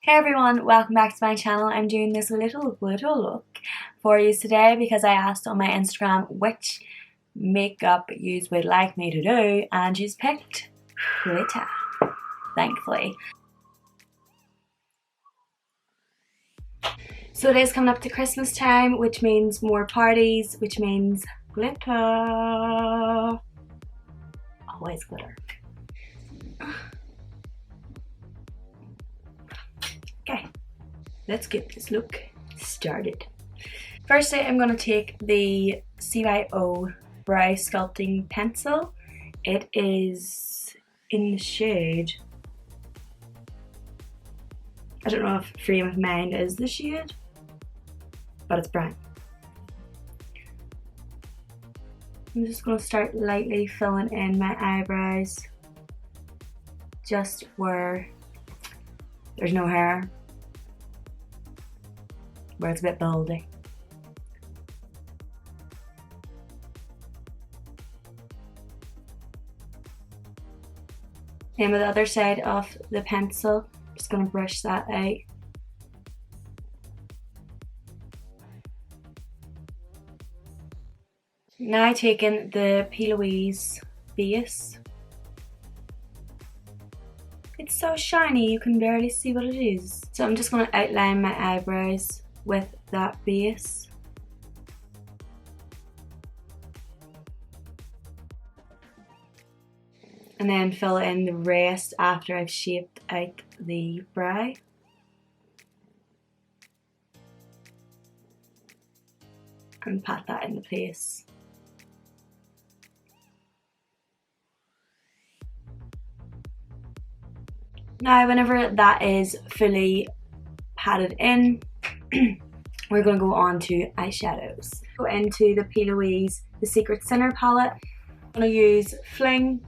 Hey everyone, welcome back to my channel. I'm doing this little look for you today because I asked on my Instagram which makeup you would like me to do, and she's picked glitter, thankfully. So it is coming up to Christmas time, which means more parties, which means glitter. Always glitter. Okay, let's get this look started. Firstly, I'm going to take the CYO Brow Sculpting Pencil. It is in the shade, I don't know if Frame of Mind is the shade, but it's brown. I'm just going to start lightly filling in my eyebrows, just where there's no hair, where it's a bit baldy. And with the other side of the pencil, I'm just going to brush that out. Now taking the PLouise Base. It's so shiny you can barely see what it is. So I'm just going to outline my eyebrows with that base. And then fill in the rest after I've shaped out the brow. And pat that into place. Now whenever that is fully patted in, we're going to go on to eyeshadows. Go into the PLouise The Secret Sinner palette. I'm going to use Fling,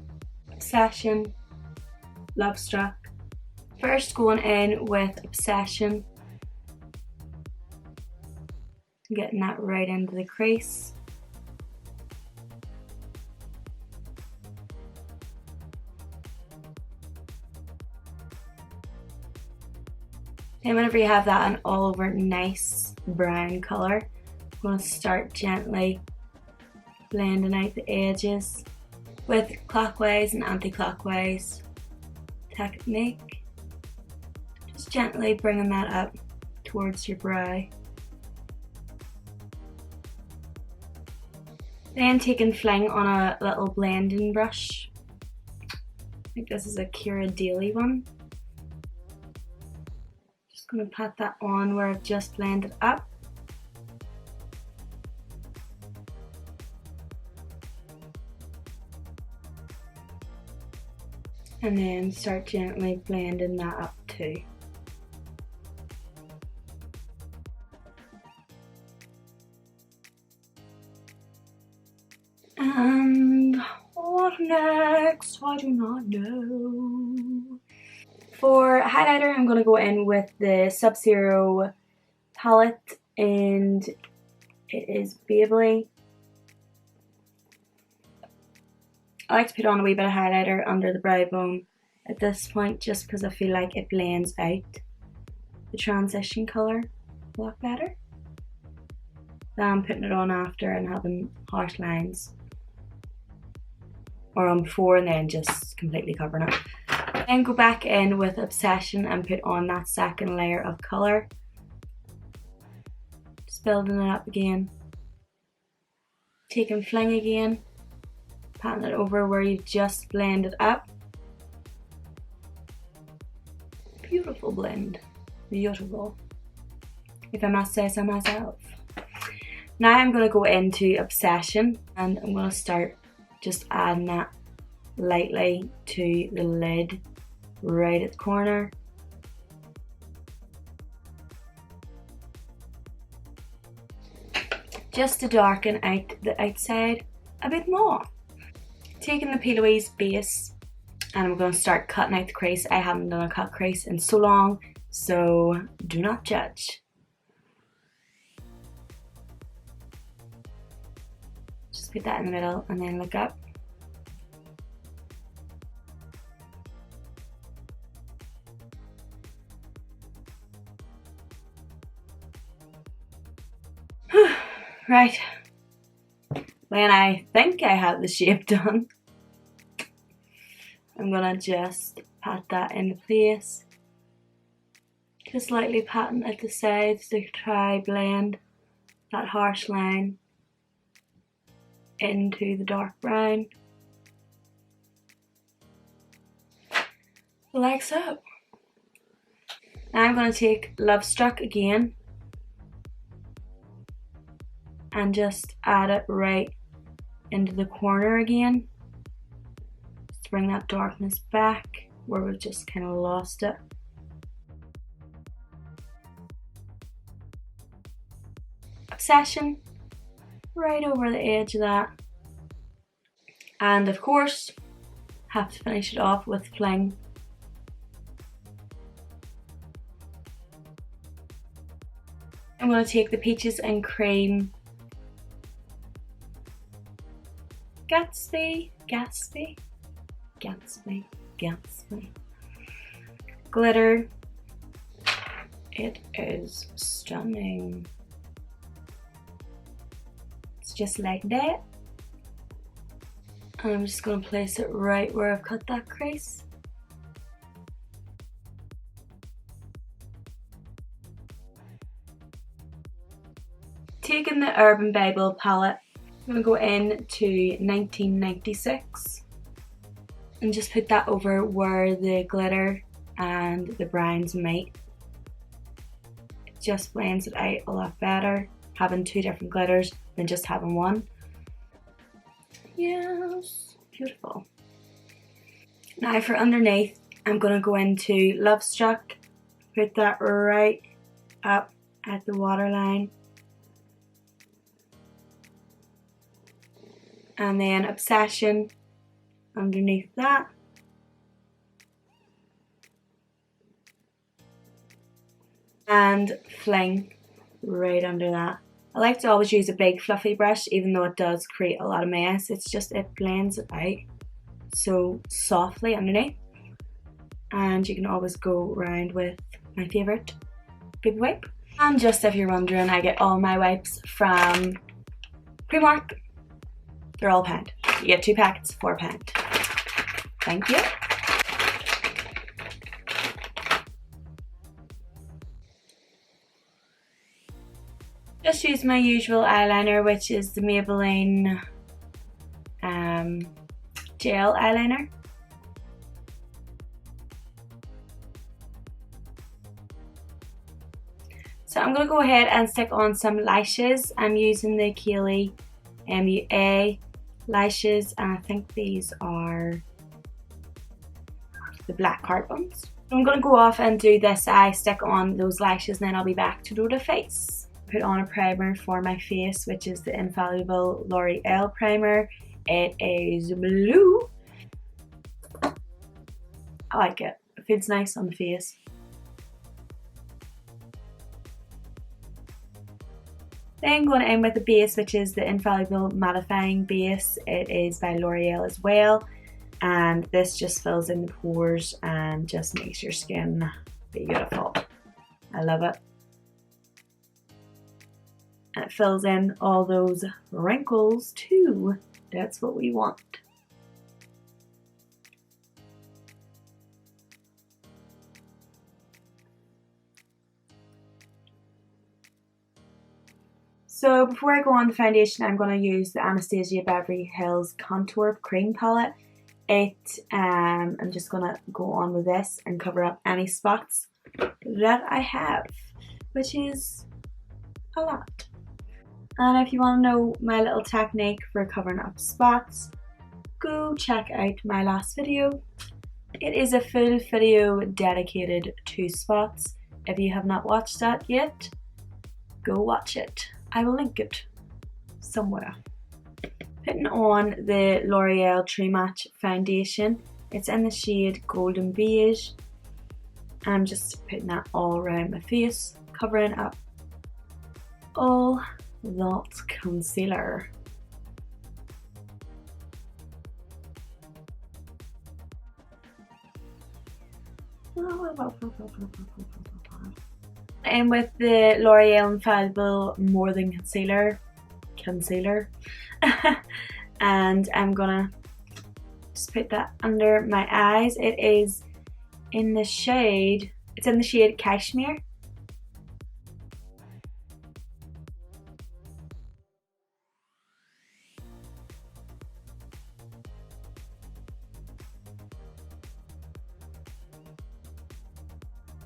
Obsession, LoveStruck. First going in with Obsession. Getting that right into the crease. And whenever you have that an all over nice brown colour, I'm going to start gently blending out the edges with clockwise and anti-clockwise technique. Just gently bringing that up towards your brow. Then taking Fling on a little blending brush. I think this is a Kira Daily one. Just going to pat that on where I've just blended up. And then start gently blending that up too. And what next? I do not know. For highlighter, I'm going to go in with the Sub-Zero palette, and it is Baebly. I like to put on a wee bit of highlighter under the brow bone at this point, just because I feel like it blends out the transition colour a lot better than putting it on after and having harsh lines, or on before and then just completely covering it. Then go back in with Obsession and put on that second layer of colour. Just building it up again. Taking Fling again. Patting it over where you've just blended up. Beautiful blend. Beautiful. If I must say so myself. Now I'm going to go into Obsession, and I'm going to start just adding that lightly to the lid right at the corner. Just to darken out the outside a bit more. Taking the PLouise Base, and I'm going to start cutting out the crease. I haven't done a cut crease in so long, so do not judge. Just put that in the middle and then look up. Right, when I think I have the shape done, I'm gonna just pat that into place. Just lightly patting at the sides to try blend that harsh line into the dark brown. Like so. Now I'm going to take LoveStruck again and just add it right into the corner again. Just bring that darkness back where we've just kind of lost it. Obsession right over the edge of that. And of course, have to finish it off with Fling. I'm going to take the Peaches and Cream Gatsby glitter. It is stunning. It's just like that. And I'm just going to place it right where I've cut that crease. Taking the Urban Baebly palette, I'm going to go into 1996 and just put that over where the glitter and the browns meet. It just blends it out a lot better, having two different glitters than just having one. Yes, beautiful. Now for underneath, I'm going to go into LoveStruck, put that right up at the waterline. And then Obsession underneath that. And Fling right under that. I like to always use a big fluffy brush, even though it does create a lot of mess. It's just, it blends it out so softly underneath. And you can always go around with my favourite baby wipe. And just if you're wondering, I get all my wipes from Primark. They're all £1. You get 2 packets for £1. Thank you. Just use my usual eyeliner, which is the Maybelline gel eyeliner. So I'm going to go ahead and stick on some lashes. I'm using the Keildh MUA lashes, and I think these are the black card ones. I'm going to go off and do this eye, stick on those lashes, and then I'll be back to do the face. Put on a primer for my face, which is the Infallible Loreal primer. It is blue. I like it. It feels nice on the face. Then going in with the base, which is the Infallible Mattifying base. It is by Loreal as well, and this just fills in the pores and just makes your skin beautiful. I love it. And it fills in all those wrinkles too. That's what we want. So before I go on the foundation, I'm going to use the Anastasia Beverly Hills Contour Cream Palette. I'm just going to go on with this and cover up any spots that I have, which is a lot. And if you want to know my little technique for covering up spots, go check out my last video. It is a full video dedicated to spots. If you have not watched that yet, go watch it. I will link it somewhere. Putting on the L'Oreal True Match foundation. It's in the shade Golden Beige. I'm just putting that all around my face, covering up all that concealer. And with the L'Oreal Infallible More Than Concealer, concealer. And I'm gonna just put that under my eyes. It is in the shade, it's in the shade Cashmere.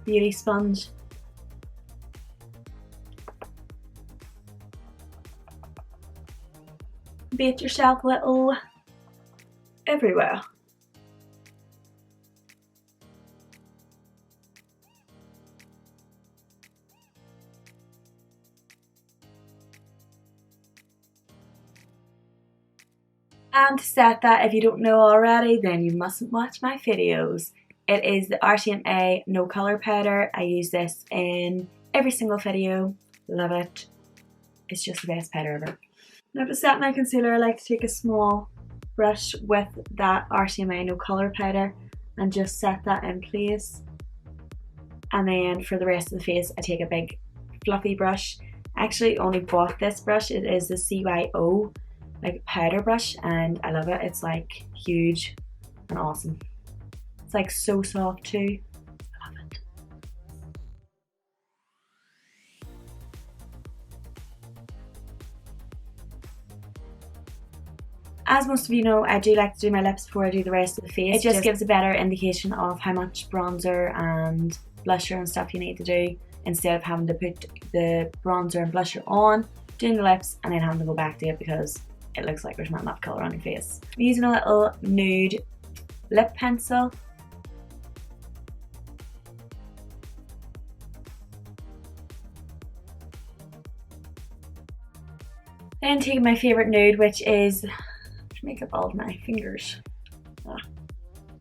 Beauty sponge. Bait yourself a little everywhere. And to set that, if you don't know already, then you mustn't watch my videos. It is the RMCA No Colour Powder. I use this in every single video. Love it. It's just the best powder ever. Now to set my concealer, I like to take a small brush with that RMCA No Colour Powder and just set that in place. And then for the rest of the face, I take a big fluffy brush. I actually only bought this brush. It is the CYO like powder brush, and I love it. It's like huge and awesome. It's like so soft too. I love it. As most of you know, I do like to do my lips before I do the rest of the face. It just gives a better indication of how much bronzer and blusher and stuff you need to do, instead of having to put the bronzer and blusher on, doing the lips, and then having to go back to it because it looks like there's not enough colour on your face. I'm using a little nude lip pencil. Then taking my favourite nude, which is makeup all of my fingers.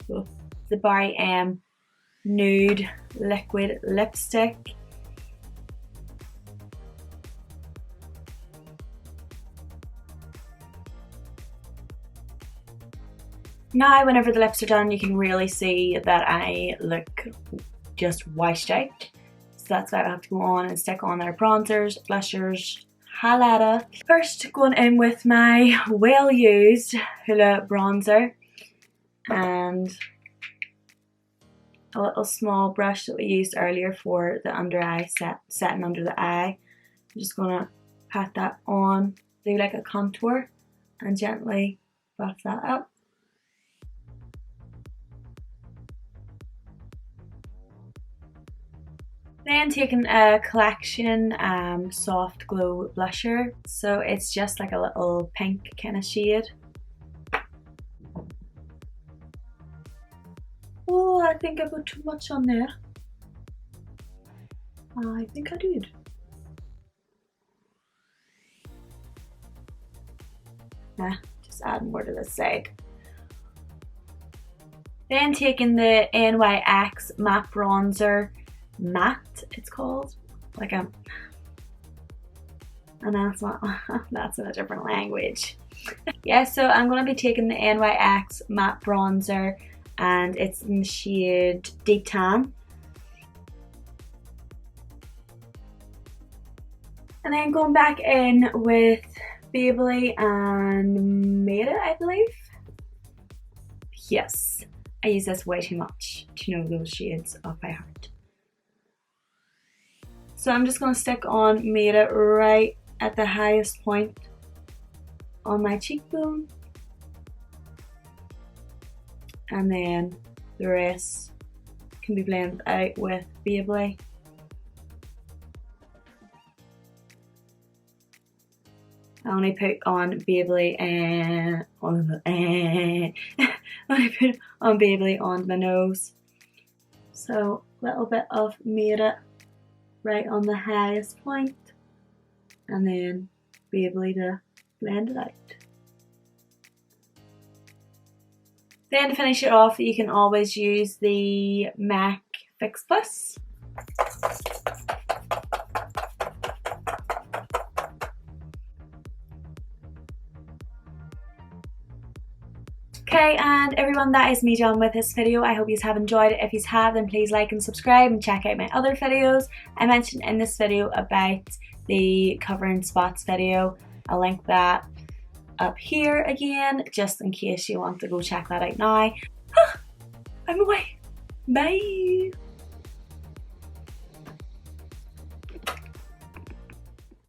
The Barry M Nude Liquid Lipstick. Now whenever the lips are done, you can really see that I look just washed out. So that's why I have to go on and stick on their bronzers, blushers, highlighter. First, going in with my well-used Hula bronzer and a little small brush that we used earlier for the under eye setting under the eye. I'm just gonna pat that on, do like a contour, and gently buff that up. Then taking a collection soft glow blusher, so it's just like a little pink kind of shade. Oh, I think I put too much on there. I think I did. Nah, just add more to this side. Then taking the NYX matte bronzer. Matte, it's called, like a, and that's not, that's in a different language. Yeah, so I'm going to be taking the NYX matte bronzer, and it's in the shade Deep Tan. And then going back in with Baebly and Meta, I believe. Yes, I use this way too much to know those shades off by heart. So I'm just going to stick on Meta right at the highest point on my cheekbone. And then the rest can be blended out with Baebly. I only put on Baebly and only put on Baebly on my nose. So a little bit of Meta right on the highest point, and then Baebly to blend it out. Then to finish it off, you can always use the MAC Fix Plus. Okay, and everyone, that is me done with this video. I hope you have enjoyed it. If you have, then please like and subscribe and check out my other videos. I mentioned in this video about the covering spots video, I'll link that up here again, just in case you want to go check that out now. I'm away. Bye.